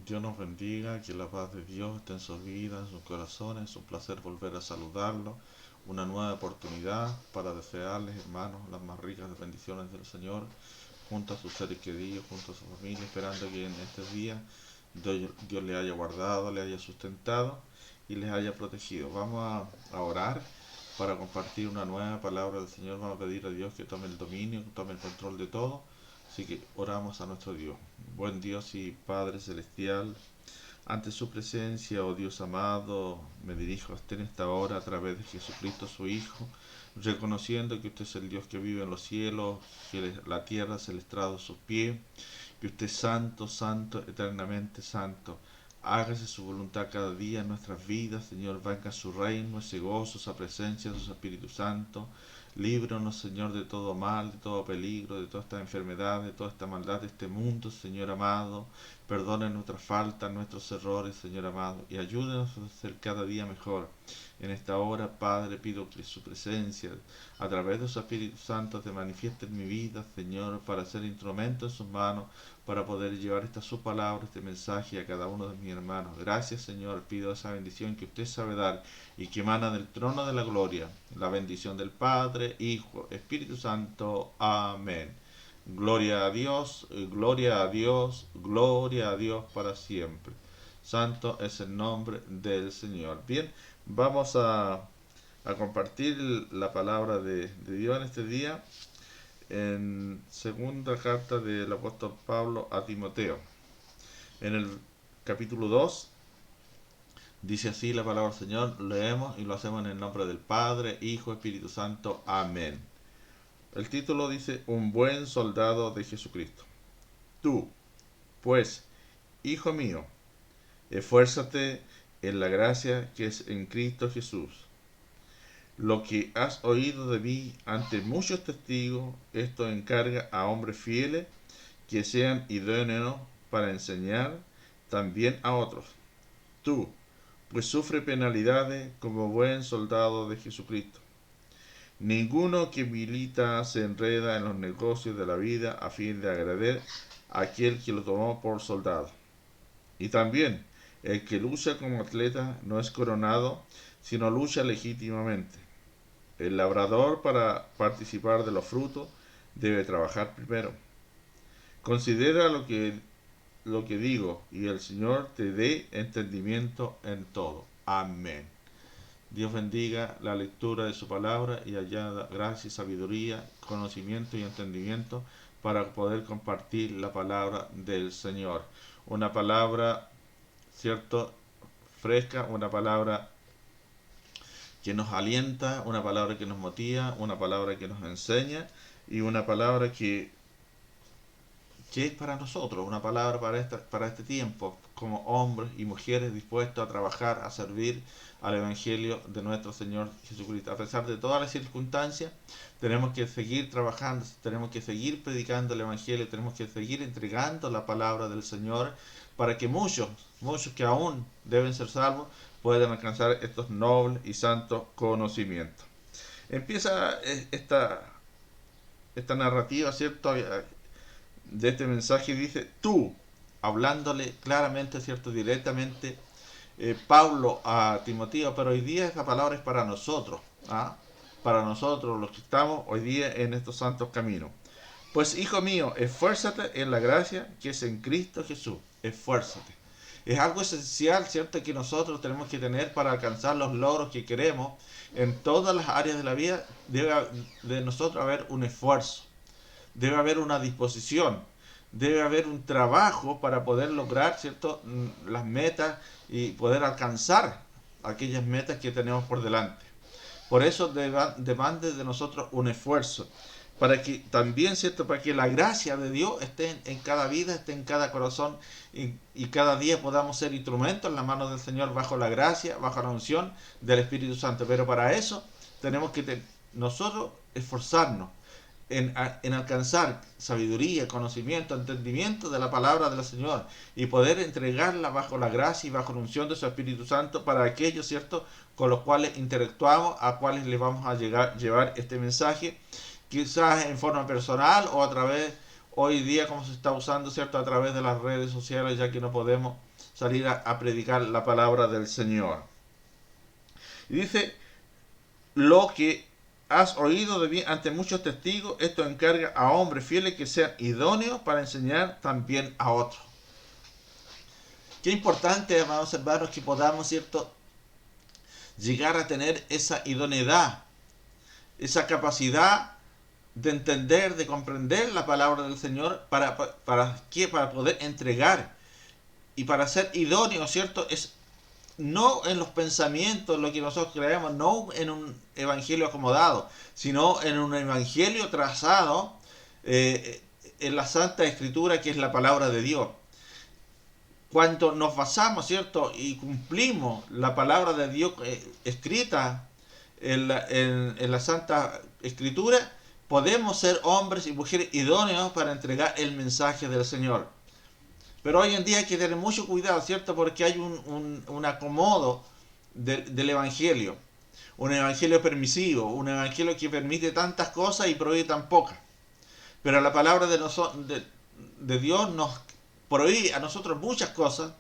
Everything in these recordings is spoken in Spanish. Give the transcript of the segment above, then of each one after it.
Dios nos bendiga, que la paz de Dios esté en sus vidas, en sus corazones. Es un placer volver a saludarlo. Una nueva oportunidad para desearles, hermanos, las más ricas bendiciones del Señor, junto a sus seres queridos, junto a su familia, esperando que en este día Dios le haya guardado, le haya sustentado y les haya protegido. Vamos a orar para compartir una nueva palabra del Señor. Vamos a pedir a Dios que tome el dominio, que tome el control de todo. Así que oramos a nuestro Dios. Buen Dios y Padre Celestial, ante su presencia, oh Dios amado, me dirijo a usted en esta hora a través de Jesucristo su Hijo, reconociendo que usted es el Dios que vive en los cielos, que la tierra es el estrado de sus pies, que usted es santo, santo, eternamente santo. Hágase su voluntad cada día en nuestras vidas, Señor, venga su reino, ese gozo, esa presencia de su Espíritu Santo. Líbranos, Señor, de todo mal, de todo peligro, de toda esta enfermedad, de toda esta maldad de este mundo, Señor amado. Perdone nuestras faltas, nuestros errores, Señor amado, y ayúdenos a ser cada día mejor. En esta hora, Padre, pido que su presencia, a través de su Espíritu Santo, te manifieste en mi vida, Señor, para ser instrumento en sus manos, para poder llevar esta su palabra, este mensaje a cada uno de mis hermanos. Gracias, Señor, pido esa bendición que usted sabe dar y que emana del trono de la gloria, la bendición del Padre, Hijo, Espíritu Santo. Amén. Gloria a Dios, gloria a Dios, gloria a Dios para siempre. Santo es el nombre del Señor. Bien, vamos a compartir la palabra de Dios en este día en segunda carta del apóstol Pablo a Timoteo. En el capítulo 2 dice así la palabra del Señor, leemos y lo hacemos en el nombre del Padre, Hijo, Espíritu Santo. Amén. El título dice, un buen soldado de Jesucristo. Tú, pues, hijo mío, esfuérzate en la gracia que es en Cristo Jesús. Lo que has oído de mí ante muchos testigos, esto encarga a hombres fieles que sean idóneos para enseñar también a otros. Tú, pues sufre penalidades como buen soldado de Jesucristo. Ninguno que milita se enreda en los negocios de la vida a fin de agradar a aquel que lo tomó por soldado. Y también, el que lucha como atleta no es coronado, sino lucha legítimamente. El labrador, para participar de los frutos, debe trabajar primero. Considera lo que digo, y el Señor te dé entendimiento en todo. Amén. Dios bendiga la lectura de su palabra y añada gracia, sabiduría, conocimiento y entendimiento para poder compartir la palabra del Señor. Una palabra, cierto, fresca, una palabra que nos alienta, una palabra que nos motiva, una palabra que nos enseña y una palabra que es para nosotros, una palabra para este tiempo, como hombres y mujeres dispuestos a trabajar, a servir al Evangelio de nuestro Señor Jesucristo. A pesar de todas las circunstancias, tenemos que seguir trabajando, tenemos que seguir predicando el Evangelio, tenemos que seguir entregando la palabra del Señor para que muchos que aún deben ser salvos, puedan alcanzar estos nobles y santos conocimientos. Empieza esta narrativa, ¿cierto?, de este mensaje. Dice, tú, hablándole claramente, ¿cierto?, directamente, Pablo a Timoteo, pero hoy día esta palabra es para nosotros, ¿ah? Para nosotros los que estamos hoy día en estos santos caminos. Pues, hijo mío, esfuérzate en la gracia que es en Cristo Jesús. Esfuérzate. Es algo esencial, ¿cierto?, que nosotros tenemos que tener para alcanzar los logros que queremos en todas las áreas de la vida. Debe de nosotros haber un esfuerzo, debe haber una disposición, debe haber un trabajo para poder lograr, ¿cierto?, las metas y poder alcanzar aquellas metas que tenemos por delante. Por eso demanda de nosotros un esfuerzo, para que también, ¿cierto?, para que la gracia de Dios esté en cada vida, esté en cada corazón y cada día podamos ser instrumentos en las manos del Señor bajo la gracia, bajo la unción del Espíritu Santo. Pero para eso tenemos que nosotros esforzarnos en alcanzar sabiduría, conocimiento, entendimiento de la palabra del Señor y poder entregarla bajo la gracia y bajo la unción de su Espíritu Santo para aquellos, ¿cierto?, con los cuales interactuamos, a cuales les vamos a llevar este mensaje, quizás en forma personal o a través, hoy día como se está usando, ¿cierto?, a través de las redes sociales, ya que no podemos salir a predicar la palabra del Señor. Y dice, lo que has oído de mí ante muchos testigos, esto encarga a hombres fieles que sean idóneos para enseñar también a otros. Qué importante, amados hermanos, que podamos, ¿cierto?, llegar a tener esa idoneidad, esa capacidad de entender, de comprender la palabra del Señor, para poder entregar y para ser idóneo, ¿cierto? Es no en los pensamientos, lo que nosotros creemos, no en un evangelio acomodado, sino en un evangelio trazado en la Santa Escritura, que es la palabra de Dios. Cuando nos basamos, ¿cierto?, y cumplimos la palabra de Dios escrita en la Santa Escritura, podemos ser hombres y mujeres idóneos para entregar el mensaje del Señor. Pero hoy en día hay que tener mucho cuidado, ¿cierto?, porque hay un acomodo del Evangelio. Un Evangelio permisivo, un Evangelio que permite tantas cosas y prohíbe tan pocas. Pero la palabra de Dios nos prohíbe a nosotros muchas cosas,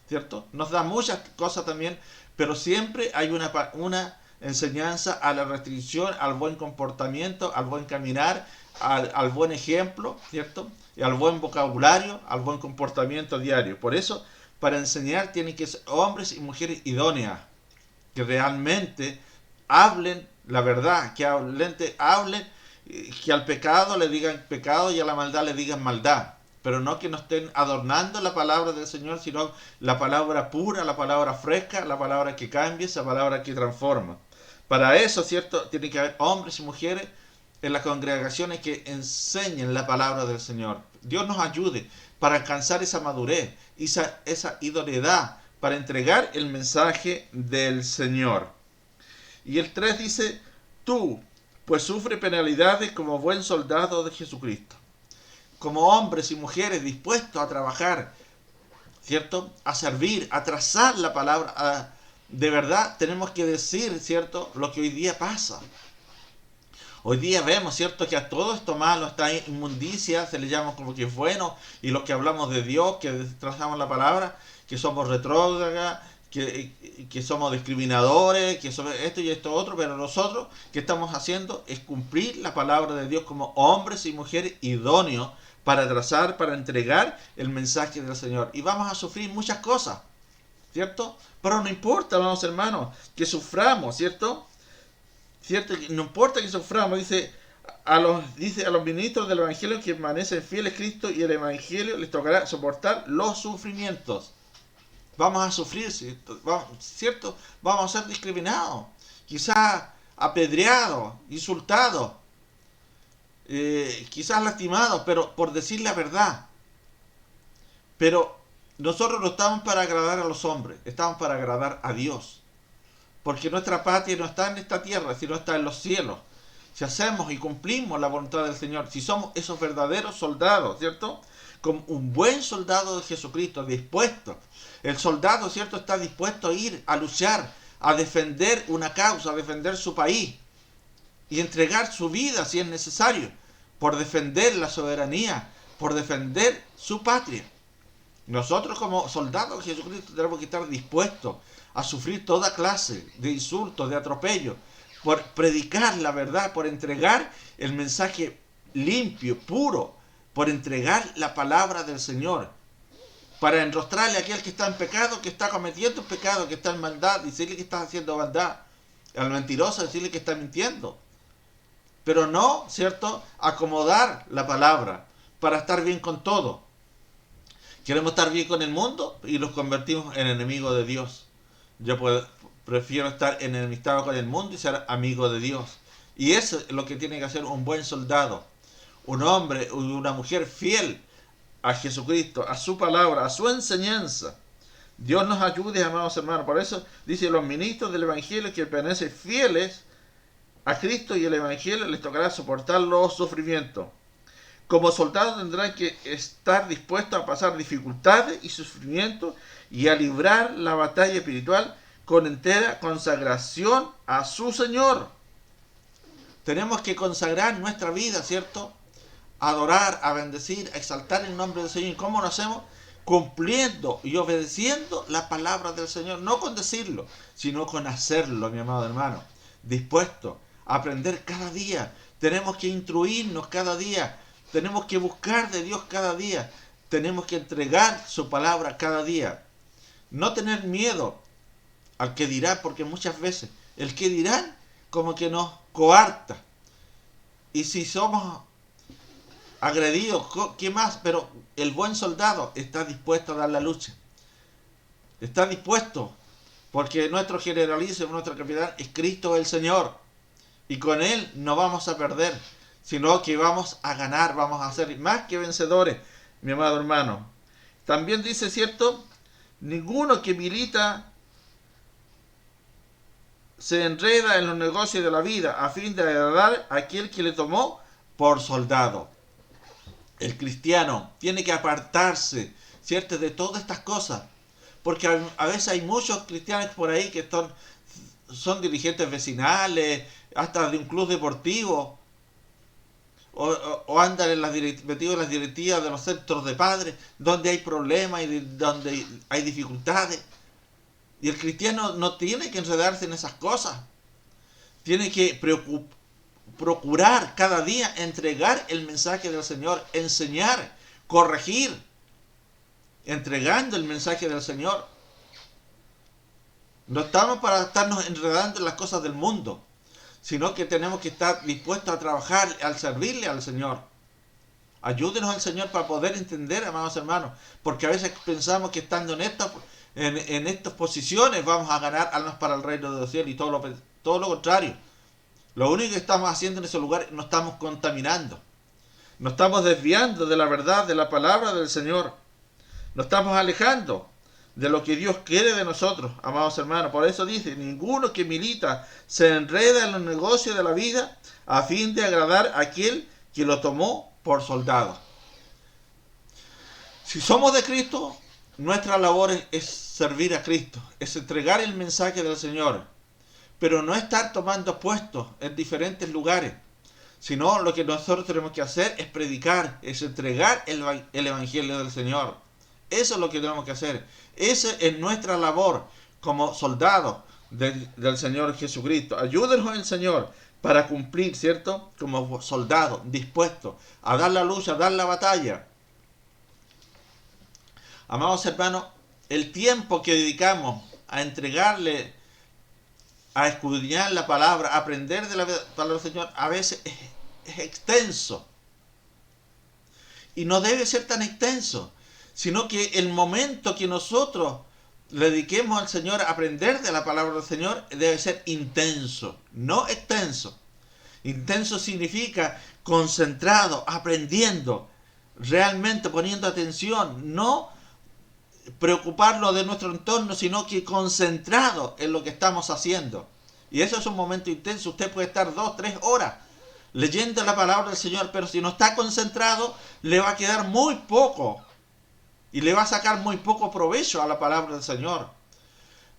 ¿cierto? Nos da muchas cosas también, pero siempre hay una enseñanza a la restricción, al buen comportamiento, al buen caminar, al buen ejemplo, ¿cierto? Y al buen vocabulario, al buen comportamiento diario. Por eso, para enseñar tienen que ser hombres y mujeres idóneas, que realmente hablen la verdad, que hablen, que al pecado le digan pecado y a la maldad le digan maldad. Pero no que no estén adornando la palabra del Señor, sino la palabra pura, la palabra fresca, la palabra que cambia, esa palabra que transforma. Para eso, ¿cierto?, tiene que haber hombres y mujeres en las congregaciones que enseñen la palabra del Señor. Dios nos ayude para alcanzar esa madurez, esa idoneidad, para entregar el mensaje del Señor. Y el 3 dice, tú, pues sufre penalidades como buen soldado de Jesucristo. Como hombres y mujeres dispuestos a trabajar, ¿cierto?, a servir, a trazar la palabra, de verdad tenemos que decir, ¿cierto?, lo que hoy día pasa. Hoy día vemos, ¿cierto?, que a todo esto malo, esta inmundicia, se le llama como que es bueno, y los que hablamos de Dios, que trazamos la palabra, que somos retrógradas, que somos discriminadores, que somos esto y esto otro, pero nosotros, ¿qué estamos haciendo? Es cumplir la palabra de Dios como hombres y mujeres idóneos para trazar, para entregar el mensaje del Señor. Y vamos a sufrir muchas cosas, ¿cierto? Pero no importa, vamos hermanos, que suframos, ¿cierto? ¿Cierto? No importa que suframos, dice a los ministros del Evangelio que permanecen fieles a Cristo y el Evangelio les tocará soportar los sufrimientos. Vamos a sufrir, ¿cierto? Vamos a ser discriminados, quizás apedreados, insultados, quizás lastimados, pero por decir la verdad. Pero nosotros no estamos para agradar a los hombres, estamos para agradar a Dios. Porque nuestra patria no está en esta tierra, sino está en los cielos. Si hacemos y cumplimos la voluntad del Señor, si somos esos verdaderos soldados, ¿cierto?, como un buen soldado de Jesucristo, dispuesto. El soldado, ¿cierto?, está dispuesto a ir a luchar, a defender una causa, a defender su país y entregar su vida si es necesario, por defender la soberanía, por defender su patria. Nosotros como soldados de Jesucristo tenemos que estar dispuestos a sufrir toda clase de insultos, de atropellos, por predicar la verdad, por entregar el mensaje limpio, puro, por entregar la palabra del Señor, para enrostrarle a aquel que está en pecado, que está cometiendo pecado, que está en maldad, decirle que está haciendo maldad, al mentiroso decirle que está mintiendo, pero no, ¿cierto?, acomodar la palabra para estar bien con todo. Queremos estar bien con el mundo y los convertimos en enemigos de Dios. Yo prefiero estar enemistado con el mundo y ser amigo de Dios. Y eso es lo que tiene que hacer un buen soldado, un hombre o una mujer fiel a Jesucristo, a su palabra, a su enseñanza. Dios nos ayude, amados hermanos. Por eso dice, los ministros del Evangelio que permanecen fieles a Cristo y el Evangelio les tocará soportar los sufrimientos. Como soldados tendrán que estar dispuestos a pasar dificultades y sufrimientos y a librar la batalla espiritual con entera consagración a su Señor. Tenemos que consagrar nuestra vida, ¿cierto?, a adorar, a bendecir, a exaltar el nombre del Señor. ¿Y cómo lo hacemos? cumpliendo y obedeciendo la palabra del Señor, no con decirlo, sino con hacerlo, mi amado hermano, dispuesto a aprender cada día. Tenemos que instruirnos cada día, tenemos que buscar de Dios cada día, tenemos que entregar su palabra cada día. No tener miedo al que dirá, porque muchas veces el que dirán como que nos coarta. Y si somos agredidos, ¿qué más? Pero el buen soldado está dispuesto a dar la lucha. Está dispuesto, porque nuestro generalísimo, nuestro capitán es Cristo el Señor. Y con Él no vamos a perder, sino que vamos a ganar, vamos a ser más que vencedores, mi amado hermano. También dice, ¿cierto? Ninguno que milita se enreda en los negocios de la vida a fin de agradar a aquel que le tomó por soldado. El cristiano tiene que apartarse, ¿cierto?, de todas estas cosas, porque a veces hay muchos cristianos por ahí que son dirigentes vecinales, hasta de un club deportivo, o andan metidos en las directivas de los centros de padres, donde hay problemas y donde hay dificultades. Y el cristiano no tiene que enredarse en esas cosas. Tiene que procurar cada día entregar el mensaje del Señor, enseñar, corregir, entregando el mensaje del Señor. No estamos para estarnos enredando en las cosas del mundo, sino que tenemos que estar dispuestos a trabajar, al servirle al Señor. Ayúdenos al Señor para poder entender, amados hermanos, porque a veces pensamos que estando en estas posiciones vamos a ganar almas para el reino de los cielos, y todo lo contrario. Lo único que estamos haciendo en ese lugar, nos estamos contaminando. Nos estamos desviando de la verdad, de la palabra del Señor. Nos estamos alejando de lo que Dios quiere de nosotros, amados hermanos. Por eso dice, ninguno que milita se enreda en los negocios de la vida a fin de agradar a aquel que lo tomó por soldado. Si somos de Cristo, nuestra labor es servir a Cristo, es entregar el mensaje del Señor, pero no estar tomando puestos en diferentes lugares, sino lo que nosotros tenemos que hacer es predicar, es entregar el Evangelio del Señor. Eso es lo que tenemos que hacer. Esa es nuestra labor como soldados del Señor Jesucristo. Ayúdenos el Señor para cumplir, ¿cierto?, como soldados dispuestos a dar la lucha, a dar la batalla. Amados hermanos, el tiempo que dedicamos a entregarle, a escudriñar la palabra, a aprender de la palabra del Señor, a veces es extenso. Y no debe ser tan extenso, sino que el momento que nosotros le dediquemos al Señor a aprender de la palabra del Señor debe ser intenso, no extenso. Intenso significa concentrado, aprendiendo, realmente poniendo atención, no preocuparnos de nuestro entorno, sino que concentrado en lo que estamos haciendo. Y eso es un momento intenso. Usted puede estar 2, 3 horas leyendo la palabra del Señor, pero si no está concentrado, le va a quedar muy poco y le va a sacar muy poco provecho a la palabra del Señor.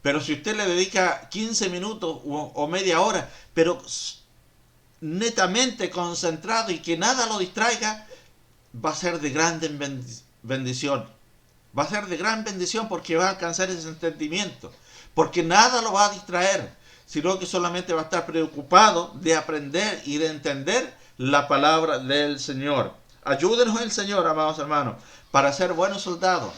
Pero si usted le dedica 15 minutos o media hora, pero netamente concentrado y que nada lo distraiga, va a ser de gran bendición. Va a ser de gran bendición porque va a alcanzar ese entendimiento. Porque nada lo va a distraer, sino que solamente va a estar preocupado de aprender y de entender la palabra del Señor. Ayúdenos el Señor, amados hermanos, para ser buenos soldados,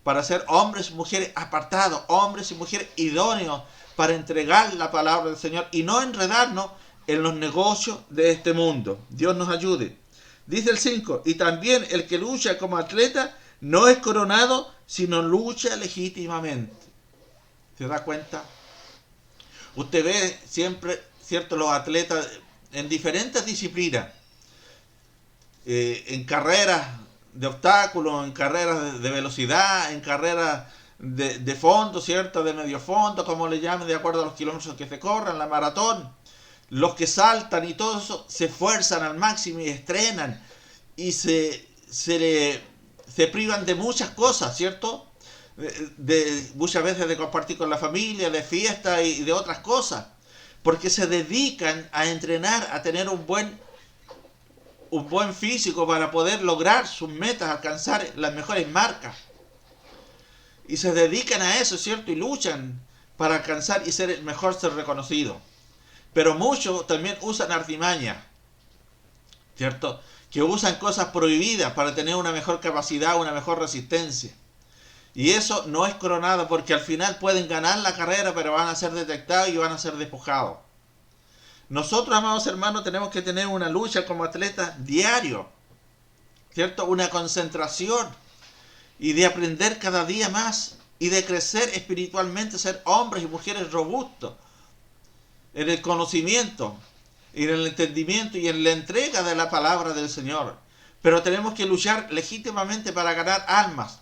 para ser hombres y mujeres apartados, hombres y mujeres idóneos para entregar la palabra del Señor y no enredarnos en los negocios de este mundo. Dios nos ayude. Dice el 5, y también el que lucha como atleta no es coronado, sino lucha legítimamente. ¿Se da cuenta? Usted ve siempre, ¿cierto?, los atletas en diferentes disciplinas, en carreras de obstáculos, en carreras de velocidad, en carreras de fondo, ¿cierto?, de medio fondo, como le llamen, de acuerdo a los kilómetros que se corran, la maratón. Los que saltan y todo eso se esfuerzan al máximo y estrenan y se privan de muchas cosas, ¿cierto? Muchas veces de compartir con la familia, de fiesta y de otras cosas, porque se dedican a entrenar, a tener un buen físico para poder lograr sus metas, alcanzar las mejores marcas. y se dedican a eso, ¿cierto? Y luchan para alcanzar y ser ser reconocido. Pero muchos también usan artimaña, ¿cierto? Que usan cosas prohibidas para tener una mejor capacidad, una mejor resistencia. Y eso no es coronado, porque al final pueden ganar la carrera, pero van a ser detectados y van a ser despojados. Nosotros, amados hermanos, tenemos que tener una lucha como atletas diario, ¿cierto? Una concentración y de aprender cada día más y de crecer espiritualmente, ser hombres y mujeres robustos en el conocimiento y en el entendimiento y en la entrega de la palabra del Señor. Pero tenemos que luchar legítimamente para ganar almas,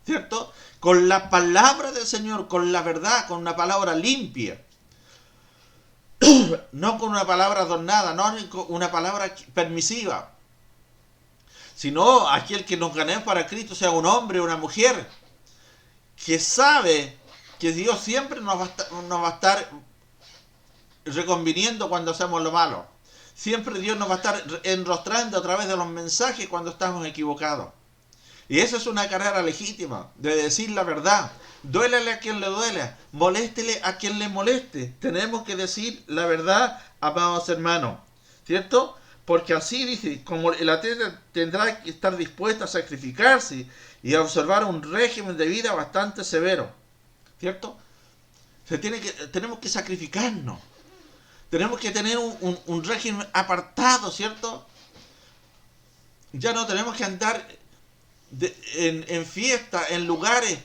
¿cierto? Con la palabra del Señor, con la verdad, con una palabra limpia. No con una palabra adornada, no con una palabra permisiva, sino aquel que nos ganemos para Cristo, sea un hombre o una mujer, que sabe que Dios siempre nos va a estar reconviniendo cuando hacemos lo malo. Siempre Dios nos va a estar enrostrando a través de los mensajes cuando estamos equivocados. Y esa es una carrera legítima, de decir la verdad. Duélele a quien le duele, moléstele a quien le moleste. Tenemos que decir la verdad, amados hermanos, ¿cierto? Porque así dice, como el atleta tendrá que estar dispuesto a sacrificarse y a observar un régimen de vida bastante severo, ¿cierto? Tenemos que sacrificarnos. Tenemos que tener un régimen apartado, ¿cierto? Ya no tenemos que andar en fiestas, en lugares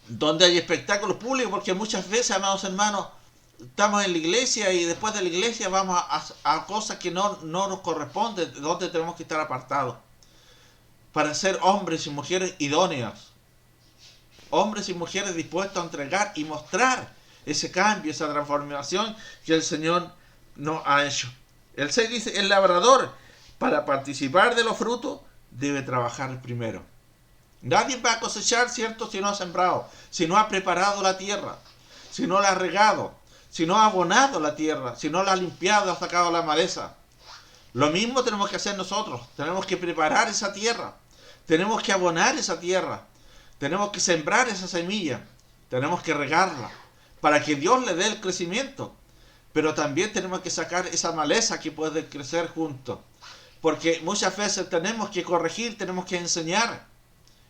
donde hay espectáculos públicos, porque muchas veces, amados hermanos, estamos en la iglesia y después de la iglesia vamos a cosas que no nos corresponden, donde tenemos que estar apartados para ser hombres y mujeres idóneos, hombres y mujeres dispuestos a entregar y mostrar ese cambio, esa transformación que el Señor nos ha hecho. El 6 dice, el labrador, para participar de los frutos, debe trabajar primero. Nadie va a cosechar, ¿cierto?, si no ha sembrado, si no ha preparado la tierra, si no la ha regado, si no ha abonado la tierra, si no la ha limpiado, ha sacado la maleza. Lo mismo tenemos que hacer nosotros. Tenemos que preparar esa tierra, tenemos que abonar esa tierra, tenemos que sembrar esa semilla, tenemos que regarla para que Dios le dé el crecimiento. Pero también tenemos que sacar esa maleza que puede crecer juntos, porque muchas veces tenemos que corregir, tenemos que enseñar.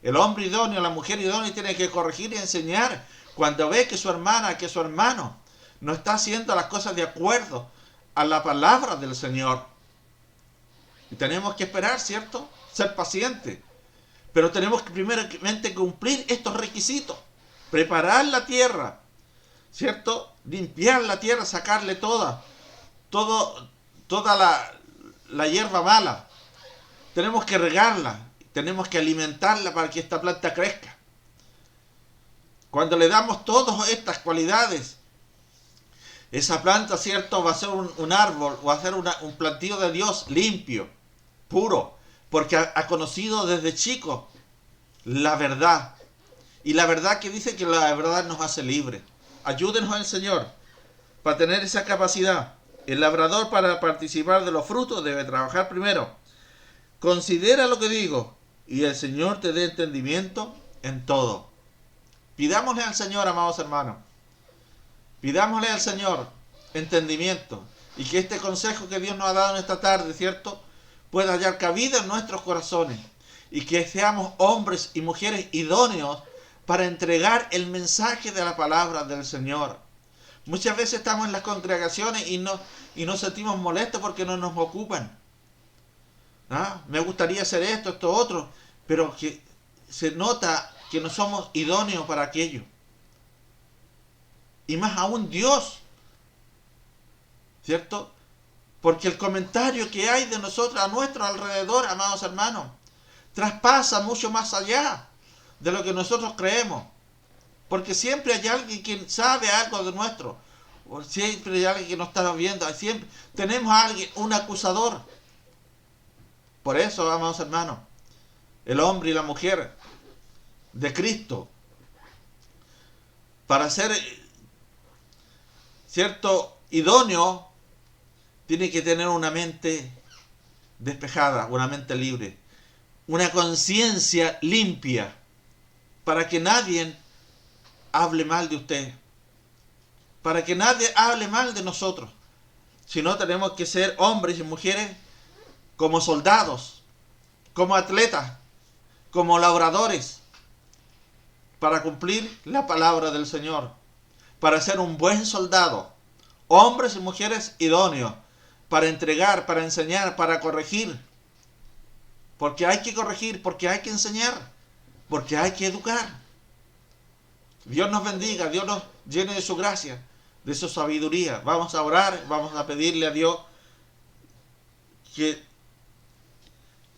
El hombre idóneo, la mujer idónea tiene que corregir y enseñar cuando ve que su hermana, que su hermano no está haciendo las cosas de acuerdo a la palabra del Señor. Y tenemos que esperar, ¿cierto? Ser pacientes. Pero tenemos que primeramente cumplir estos requisitos. Preparar la tierra, ¿cierto? Limpiar la tierra, sacarle toda la hierba mala. Tenemos que regarla, tenemos que alimentarla para que esta planta crezca. Cuando le damos todas estas cualidades, esa planta, ¿cierto?, va a ser un árbol, va a ser un plantío de Dios limpio, puro, porque ha conocido desde chico la verdad. Y la verdad que dice que la verdad nos hace libres. Ayúdenos al Señor para tener esa capacidad. El labrador, para participar de los frutos, debe trabajar primero. Considera lo que digo y el Señor te dé entendimiento en todo. Pidámosle al Señor, amados hermanos, pidámosle al Señor entendimiento, y que este consejo que Dios nos ha dado en esta tarde, ¿cierto?, pueda hallar cabida en nuestros corazones, y que seamos hombres y mujeres idóneos para entregar el mensaje de la palabra del Señor. Muchas veces estamos en las congregaciones y nos sentimos molestos porque no nos ocupan. Me gustaría hacer esto, esto, otro, pero que se nota que no somos idóneos para aquello. Y más aún Dios, ¿cierto? Porque el comentario que hay de nosotros a nuestro alrededor, amados hermanos, traspasa mucho más allá de lo que nosotros creemos. Porque siempre hay alguien que sabe algo de nuestro. O siempre hay alguien que nos está viendo. Siempre tenemos a alguien, un acusador. Por eso, amados hermanos, el hombre y la mujer de Cristo, para ser, ¿cierto?, idóneo, tiene que tener una mente despejada, una mente libre, una conciencia limpia, para que nadie hable mal de usted, para que nadie hable mal de nosotros, sino tenemos que ser hombres y mujeres como soldados, como atletas, como labradores, para cumplir la palabra del Señor, para ser un buen soldado, hombres y mujeres idóneos, para entregar, para enseñar, para corregir, porque hay que corregir, porque hay que enseñar, porque hay que educar. Dios nos bendiga, Dios nos llene de su gracia, de su sabiduría. Vamos a orar, vamos a pedirle a Dios que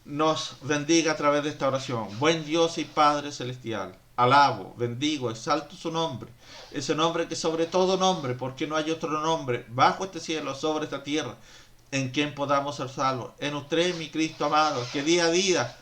nos bendiga a través de esta oración. Buen Dios y Padre Celestial, alabo, bendigo, exalto su nombre, ese nombre que sobre todo nombre, porque no hay otro nombre bajo este cielo, sobre esta tierra, en quien podamos ser salvos. En usted, mi Cristo amado, que día a día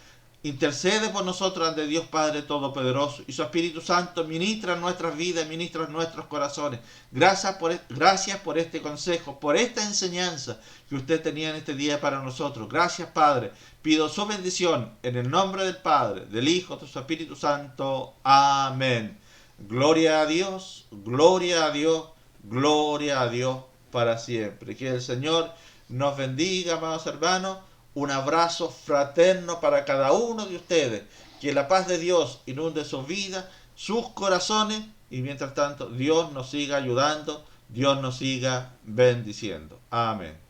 intercede por nosotros ante Dios Padre Todopoderoso, y su Espíritu Santo ministra en nuestras vidas, ministra en nuestros corazones. Gracias por este consejo, por esta enseñanza que usted tenía en este día para nosotros. Gracias, Padre. Pido su bendición en el nombre del Padre, del Hijo, de su Espíritu Santo. Amén. Gloria a Dios, gloria a Dios, gloria a Dios para siempre. Que el Señor nos bendiga, amados hermanos. Un abrazo fraterno para cada uno de ustedes. Que la paz de Dios inunde sus vidas, sus corazones, y mientras tanto Dios nos siga ayudando, Dios nos siga bendiciendo. Amén.